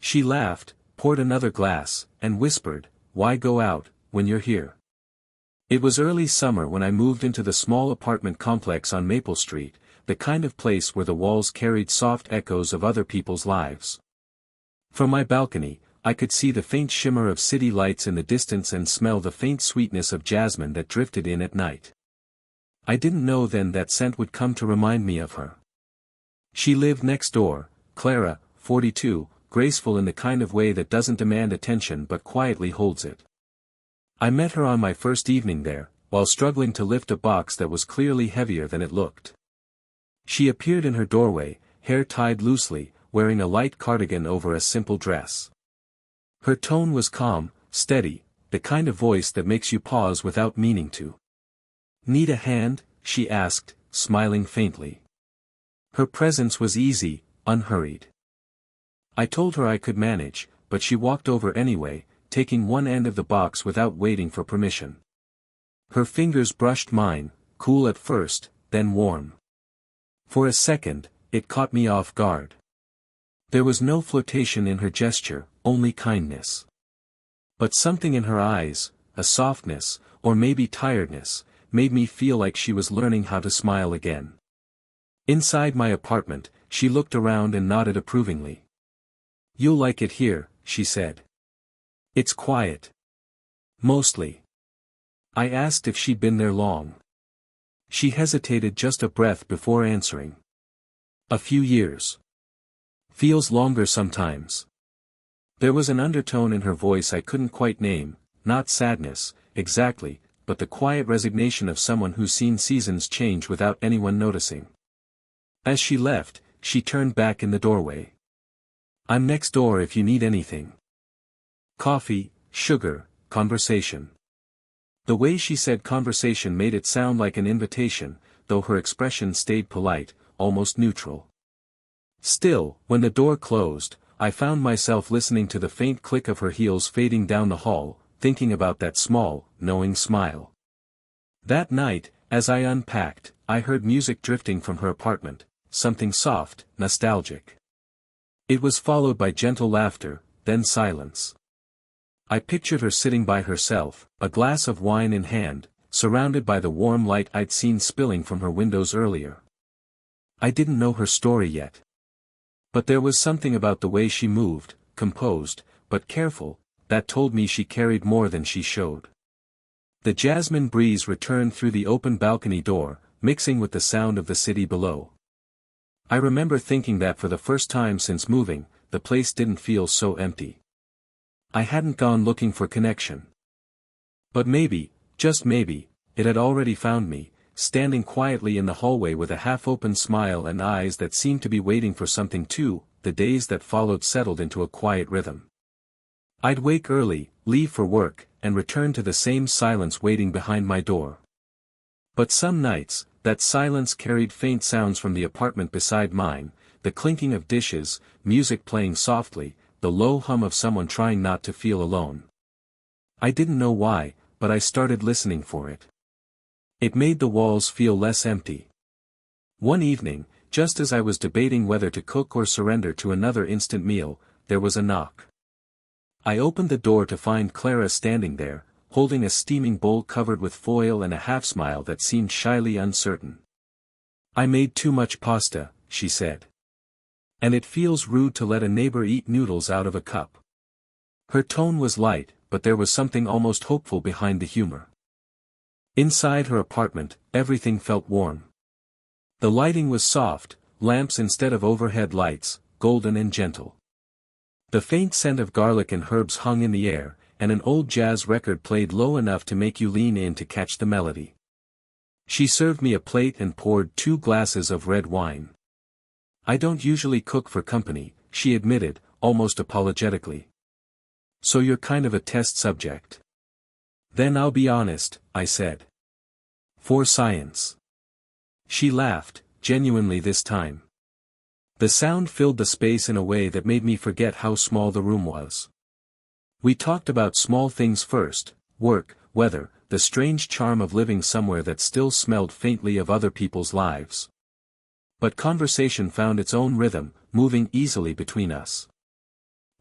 She laughed, poured another glass, and whispered, "Why go out, when you're here?" It was early summer when I moved into the small apartment complex on Maple Street, the kind of place where the walls carried soft echoes of other people's lives. From my balcony, I could see the faint shimmer of city lights in the distance and smell the faint sweetness of jasmine that drifted in at night. I didn't know then that scent would come to remind me of her. She lived next door, Clara, 42, graceful in the kind of way that doesn't demand attention but quietly holds it. I met her on my first evening there, while struggling to lift a box that was clearly heavier than it looked. She appeared in her doorway, hair tied loosely, wearing a light cardigan over a simple dress. Her tone was calm, steady, the kind of voice that makes you pause without meaning to. "Need a hand?" she asked, smiling faintly. Her presence was easy, unhurried. I told her I could manage, but she walked over anyway, taking one end of the box without waiting for permission. Her fingers brushed mine, cool at first, then warm. For a second, it caught me off guard. There was no flirtation in her gesture, only kindness. But something in her eyes, a softness, or maybe tiredness, made me feel like she was learning how to smile again. Inside my apartment, she looked around and nodded approvingly. "You'll like it here," she said. "It's quiet." "Mostly." I asked if she'd been there long. She hesitated just a breath before answering. "A few years. Feels longer sometimes." There was an undertone in her voice I couldn't quite name, not sadness, exactly, but the quiet resignation of someone who's seen seasons change without anyone noticing. As she left, she turned back in the doorway. "I'm next door if you need anything. Coffee, sugar, conversation." The way she said conversation made it sound like an invitation, though her expression stayed polite, almost neutral. Still, when the door closed, I found myself listening to the faint click of her heels fading down the hall, thinking about that small, knowing smile. That night, as I unpacked, I heard music drifting from her apartment, something soft, nostalgic. It was followed by gentle laughter, then silence. I pictured her sitting by herself, a glass of wine in hand, surrounded by the warm light I'd seen spilling from her windows earlier. I didn't know her story yet. But there was something about the way she moved, composed, but careful, that told me she carried more than she showed. The jasmine breeze returned through the open balcony door, mixing with the sound of the city below. I remember thinking that for the first time since moving, the place didn't feel so empty. I hadn't gone looking for connection. But maybe, just maybe, it had already found me, standing quietly in the hallway with a half-open smile and eyes that seemed to be waiting for something too. The days that followed settled into a quiet rhythm. I'd wake early, leave for work, and return to the same silence waiting behind my door. But some nights, that silence carried faint sounds from the apartment beside mine, the clinking of dishes, music playing softly, the low hum of someone trying not to feel alone. I didn't know why, but I started listening for it. It made the walls feel less empty. One evening, just as I was debating whether to cook or surrender to another instant meal, there was a knock. I opened the door to find Clara standing there, holding a steaming bowl covered with foil and a half-smile that seemed shyly uncertain. "I made too much pasta," she said. "And it feels rude to let a neighbor eat noodles out of a cup." Her tone was light, but there was something almost hopeful behind the humor. Inside her apartment, everything felt warm. The lighting was soft, lamps instead of overhead lights, golden and gentle. The faint scent of garlic and herbs hung in the air, and an old jazz record played low enough to make you lean in to catch the melody. She served me a plate and poured 2 glasses of red wine. "I don't usually cook for company," she admitted, almost apologetically. "So you're kind of a test subject." "Then I'll be honest," I said. "For science." She laughed, genuinely this time. The sound filled the space in a way that made me forget how small the room was. We talked about small things first: work, weather, the strange charm of living somewhere that still smelled faintly of other people's lives. But conversation found its own rhythm, moving easily between us.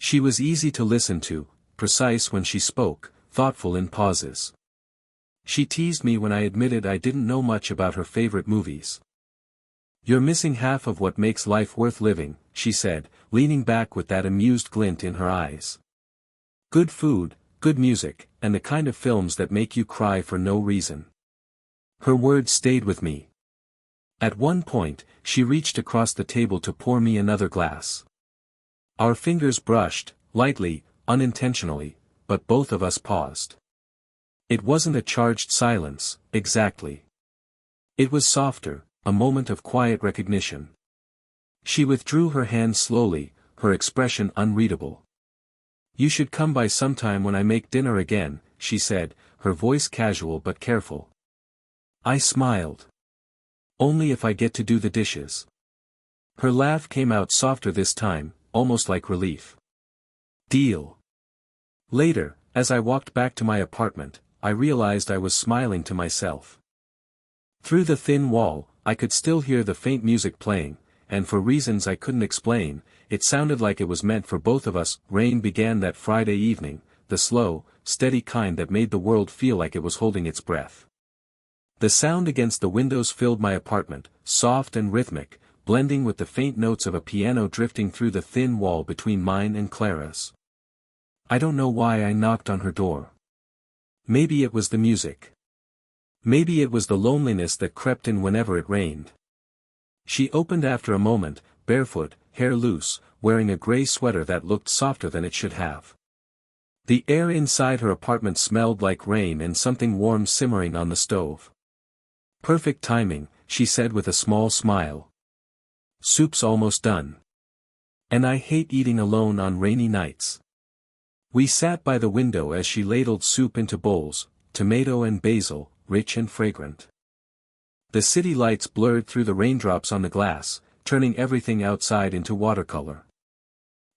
She was easy to listen to, precise when she spoke, thoughtful in pauses. She teased me when I admitted I didn't know much about her favorite movies. "You're missing half of what makes life worth living," she said, leaning back with that amused glint in her eyes. "Good food, good music, and the kind of films that make you cry for no reason." Her words stayed with me. At one point, she reached across the table to pour me another glass. Our fingers brushed, lightly, unintentionally, but both of us paused. It wasn't a charged silence, exactly. It was softer, a moment of quiet recognition. She withdrew her hand slowly, her expression unreadable. "You should come by sometime when I make dinner again," she said, her voice casual but careful. I smiled. "Only if I get to do the dishes." Her laugh came out softer this time, almost like relief. "Deal." Later, as I walked back to my apartment, I realized I was smiling to myself. Through the thin wall, I could still hear the faint music playing, and for reasons I couldn't explain, it sounded like it was meant for both of us. Rain began that Friday evening, the slow, steady kind that made the world feel like it was holding its breath. The sound against the windows filled my apartment, soft and rhythmic, blending with the faint notes of a piano drifting through the thin wall between mine and Clara's. I don't know why I knocked on her door. Maybe it was the music. Maybe it was the loneliness that crept in whenever it rained. She opened after a moment, barefoot, hair loose, wearing a gray sweater that looked softer than it should have. The air inside her apartment smelled like rain and something warm simmering on the stove. "Perfect timing," she said with a small smile. "Soup's almost done. And I hate eating alone on rainy nights." We sat by the window as she ladled soup into bowls, tomato and basil, rich and fragrant. The city lights blurred through the raindrops on the glass, turning everything outside into watercolor.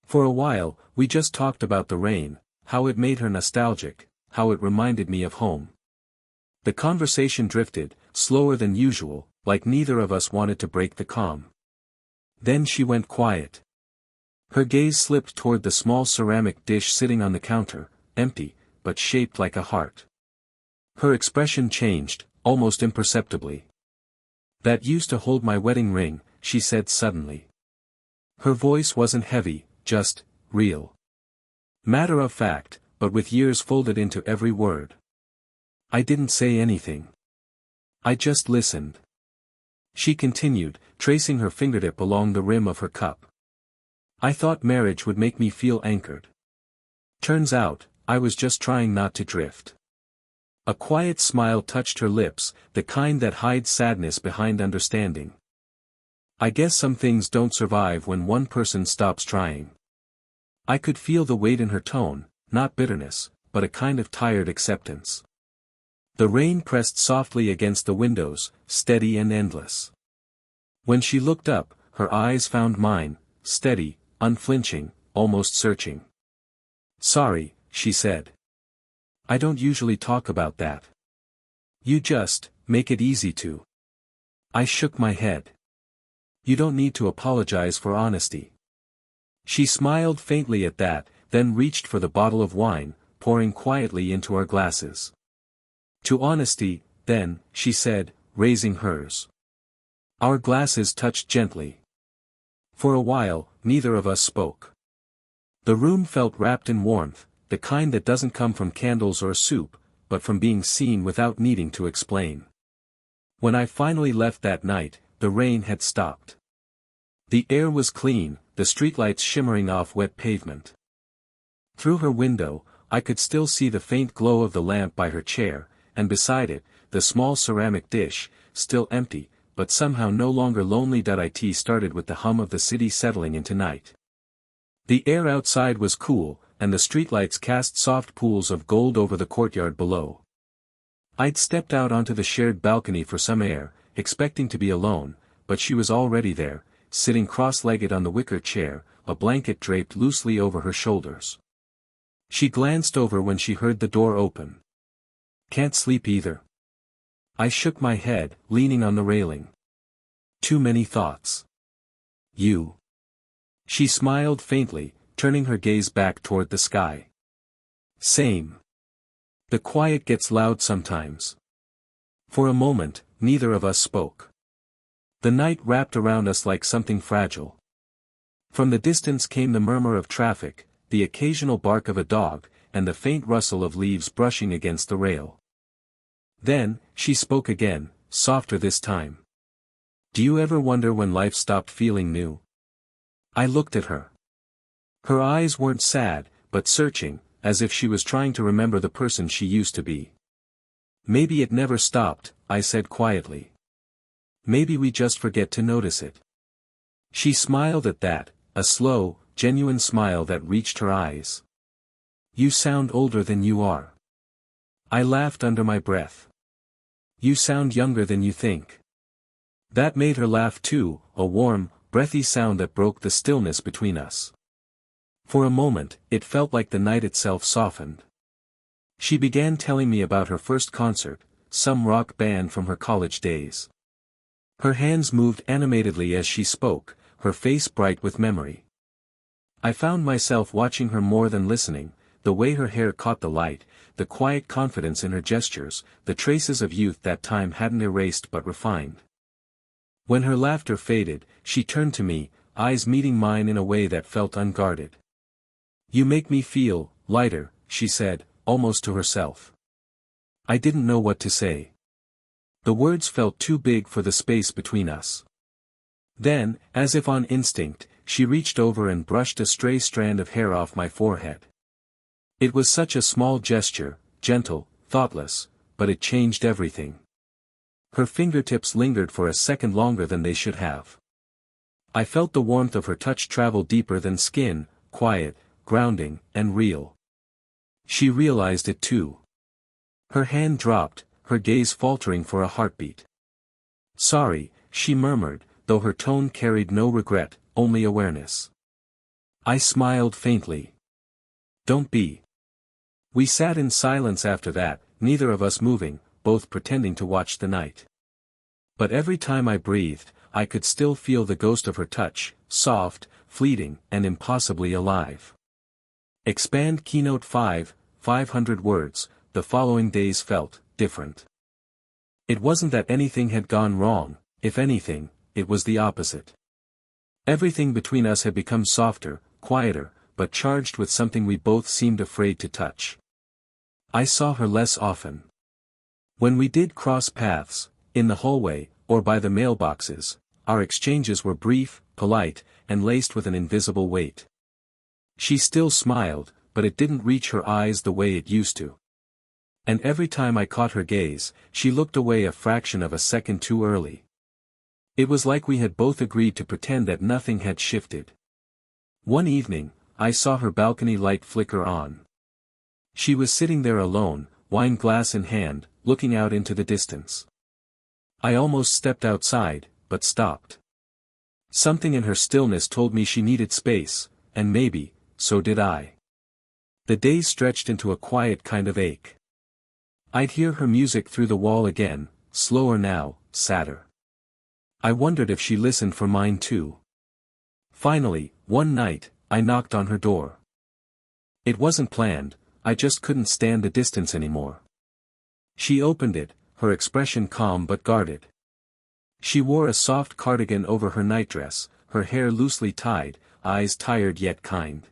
For a while, we just talked about the rain, how it made her nostalgic, how it reminded me of home. The conversation drifted, slower than usual, like neither of us wanted to break the calm. Then she went quiet. Her gaze slipped toward the small ceramic dish sitting on the counter, empty, but shaped like a heart. Her expression changed, almost imperceptibly. "That used to hold my wedding ring," she said suddenly. Her voice wasn't heavy, just real. Matter of fact, but with years folded into every word. I didn't say anything. I just listened. She continued, tracing her fingertip along the rim of her cup. "I thought marriage would make me feel anchored. Turns out, I was just trying not to drift." A quiet smile touched her lips, the kind that hides sadness behind understanding. "I guess some things don't survive when one person stops trying." I could feel the weight in her tone, not bitterness, but a kind of tired acceptance. The rain pressed softly against the windows, steady and endless. When she looked up, her eyes found mine, steady, unflinching, almost searching. "Sorry," she said. "I don't usually talk about that." "You just make it easy to." I shook my head. "You don't need to apologize for honesty." She smiled faintly at that, then reached for the bottle of wine, pouring quietly into our glasses. "To honesty, then," she said, raising hers. Our glasses touched gently. For a while, neither of us spoke. The room felt wrapped in warmth, the kind that doesn't come from candles or soup, but from being seen without needing to explain. When I finally left that night, the rain had stopped. The air was clean, the streetlights shimmering off wet pavement. Through her window, I could still see the faint glow of the lamp by her chair, and beside it, the small ceramic dish, still empty, but somehow no longer lonely. It started with the hum of the city settling into night. The air outside was cool, and the streetlights cast soft pools of gold over the courtyard below. I'd stepped out onto the shared balcony for some air, expecting to be alone, but she was already there, sitting cross-legged on the wicker chair, a blanket draped loosely over her shoulders. She glanced over when she heard the door open. "Can't sleep either?" I shook my head, leaning on the railing. "Too many thoughts." "You?" She smiled faintly, turning her gaze back toward the sky. Same. The quiet gets loud sometimes. For a moment, neither of us spoke. The night wrapped around us like something fragile. From the distance came the murmur of traffic, the occasional bark of a dog, and the faint rustle of leaves brushing against the rail. Then, she spoke again, softer this time. Do you ever wonder when life stopped feeling new? I looked at her. Her eyes weren't sad, but searching, as if she was trying to remember the person she used to be. Maybe it never stopped, I said quietly. Maybe we just forget to notice it. She smiled at that, a slow, genuine smile that reached her eyes. You sound older than you are. I laughed under my breath. You sound younger than you think. That made her laugh too, a warm, breathy sound that broke the stillness between us. For a moment, it felt like the night itself softened. She began telling me about her first concert, some rock band from her college days. Her hands moved animatedly as she spoke, her face bright with memory. I found myself watching her more than listening, the way her hair caught the light, the quiet confidence in her gestures, the traces of youth that time hadn't erased but refined. When her laughter faded, she turned to me, eyes meeting mine in a way that felt unguarded. You make me feel lighter, she said, almost to herself. I didn't know what to say. The words felt too big for the space between us. Then, as if on instinct, she reached over and brushed a stray strand of hair off my forehead. It was such a small gesture, gentle, thoughtless, but it changed everything. Her fingertips lingered for a second longer than they should have. I felt the warmth of her touch travel deeper than skin, quiet, grounding, and real. She realized it too. Her hand dropped, her gaze faltering for a heartbeat. Sorry, she murmured, though her tone carried no regret, only awareness. I smiled faintly. Don't be. We sat in silence after that, neither of us moving, both pretending to watch the night. But every time I breathed, I could still feel the ghost of her touch, soft, fleeting, and impossibly alive. Expand Keynote 5, 500 words, the following days felt different. It wasn't that anything had gone wrong, if anything, it was the opposite. Everything between us had become softer, quieter, but charged with something we both seemed afraid to touch. I saw her less often. When we did cross paths, in the hallway, or by the mailboxes, our exchanges were brief, polite, and laced with an invisible weight. She still smiled, but it didn't reach her eyes the way it used to. And every time I caught her gaze, she looked away a fraction of a second too early. It was like we had both agreed to pretend that nothing had shifted. One evening, I saw her balcony light flicker on. She was sitting there alone, wine glass in hand, looking out into the distance. I almost stepped outside, but stopped. Something in her stillness told me she needed space, and maybe, so did I. The days stretched into a quiet kind of ache. I'd hear her music through the wall again, slower now, sadder. I wondered if she listened for mine too. Finally, one night, I knocked on her door. It wasn't planned, I just couldn't stand the distance anymore. She opened it, her expression calm but guarded. She wore a soft cardigan over her nightdress, her hair loosely tied, eyes tired yet kind.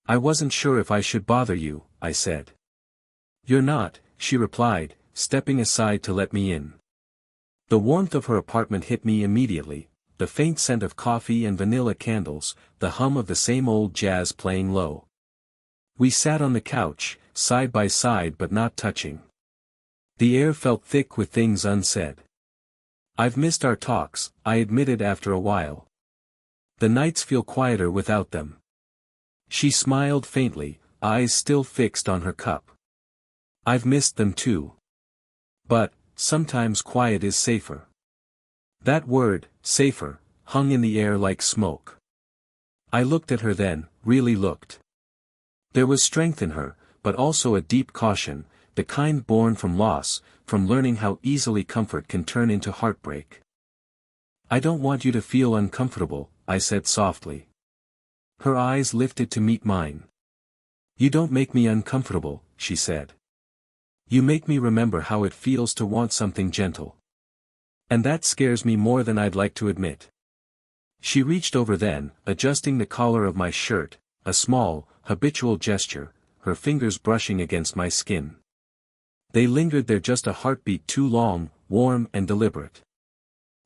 I wasn't sure if I should bother you, I said. You're not, she replied, stepping aside to let me in. The warmth of her apartment hit me immediately, the faint scent of coffee and vanilla candles, the hum of the same old jazz playing low. We sat on the couch, side by side but not touching. The air felt thick with things unsaid. I've missed our talks, I admitted after a while. The nights feel quieter without them. She smiled faintly, eyes still fixed on her cup. I've missed them too. But, sometimes quiet is safer. That word, safer, hung in the air like smoke. I looked at her then, really looked. There was strength in her, but also a deep caution, the kind born from loss, from learning how easily comfort can turn into heartbreak. I don't want you to feel uncomfortable, I said softly. Her eyes lifted to meet mine. "You don't make me uncomfortable," she said. "You make me remember how it feels to want something gentle. And that scares me more than I'd like to admit." She reached over then, adjusting the collar of my shirt, a small, habitual gesture, her fingers brushing against my skin. They lingered there just a heartbeat too long, warm and deliberate.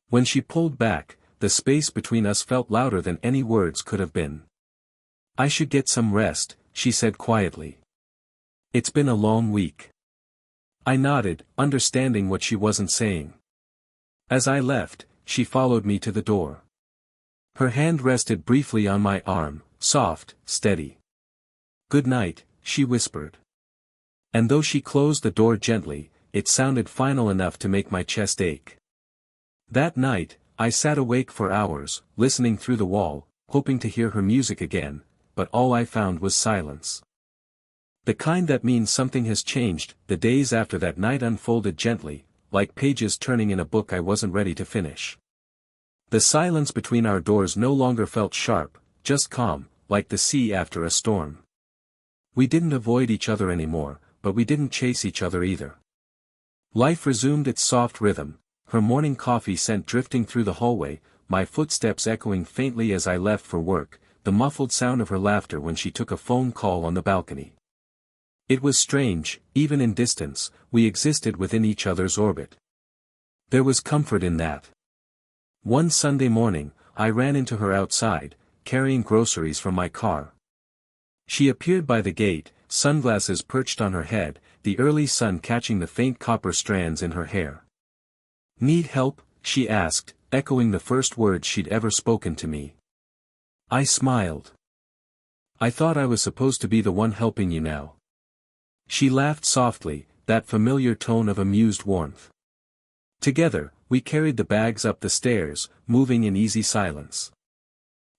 When she pulled back, the space between us felt louder than any words could have been. "I should get some rest," she said quietly. "It's been a long week." I nodded, understanding what she wasn't saying. As I left, she followed me to the door. Her hand rested briefly on my arm, soft, steady. "Good night," she whispered. And though she closed the door gently, it sounded final enough to make my chest ache. That night, I sat awake for hours, listening through the wall, hoping to hear her music again, but all I found was silence. The kind that means something has changed. The days after that night unfolded gently, like pages turning in a book I wasn't ready to finish. The silence between our doors no longer felt sharp, just calm, like the sea after a storm. We didn't avoid each other anymore, but we didn't chase each other either. Life resumed its soft rhythm, her morning coffee scent drifting through the hallway, my footsteps echoing faintly as I left for work, the muffled sound of her laughter when she took a phone call on the balcony. It was strange, even in distance, we existed within each other's orbit. There was comfort in that. One Sunday morning, I ran into her outside, carrying groceries from my car. She appeared by the gate, sunglasses perched on her head, the early sun catching the faint copper strands in her hair. "Need help?" she asked, echoing the first words she'd ever spoken to me. I smiled. "I thought I was supposed to be the one helping you now." She laughed softly, that familiar tone of amused warmth. Together, we carried the bags up the stairs, moving in easy silence.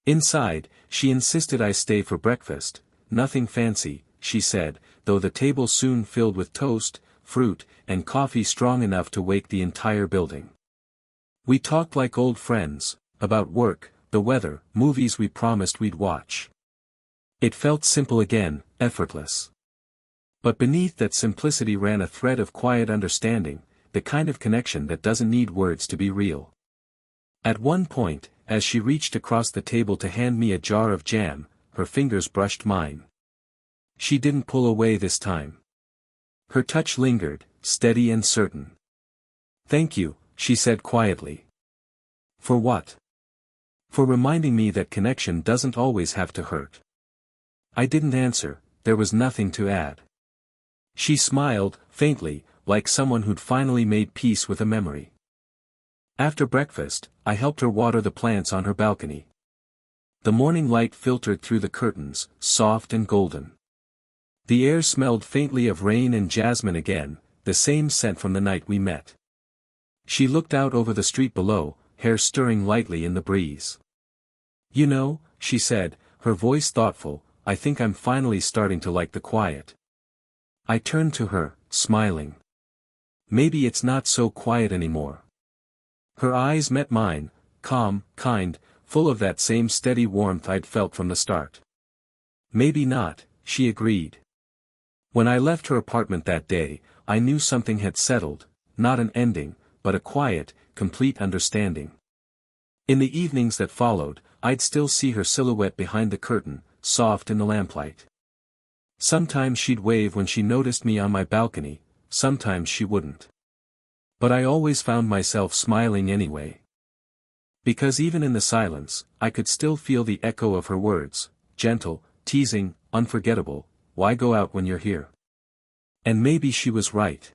Inside, she insisted I stay for breakfast. "Nothing fancy," she said, though the table soon filled with toast, fruit, and coffee strong enough to wake the entire building. We talked like old friends, about work, the weather, movies we promised we'd watch. It felt simple again, effortless. But beneath that simplicity ran a thread of quiet understanding, the kind of connection that doesn't need words to be real. At one point, as she reached across the table to hand me a jar of jam, her fingers brushed mine. She didn't pull away this time. Her touch lingered, steady and certain. "Thank you," she said quietly. "For what?" "For reminding me that connection doesn't always have to hurt." I didn't answer, there was nothing to add. She smiled, faintly, like someone who'd finally made peace with a memory. After breakfast, I helped her water the plants on her balcony. The morning light filtered through the curtains, soft and golden. The air smelled faintly of rain and jasmine again, the same scent from the night we met. She looked out over the street below, hair stirring lightly in the breeze. "You know," she said, her voice thoughtful, "I think I'm finally starting to like the quiet." I turned to her, smiling. Maybe it's not so quiet anymore. Her eyes met mine, calm, kind, full of that same steady warmth I'd felt from the start. "Maybe not," she agreed. When I left her apartment that day, I knew something had settled, not an ending, but a quiet, complete understanding. In the evenings that followed, I'd still see her silhouette behind the curtain, soft in the lamplight. Sometimes she'd wave when she noticed me on my balcony, sometimes she wouldn't. But I always found myself smiling anyway. Because even in the silence, I could still feel the echo of her words, gentle, teasing, unforgettable, "Why go out when you're here?" And maybe she was right.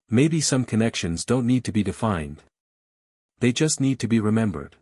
Maybe some connections don't need to be defined. They just need to be remembered.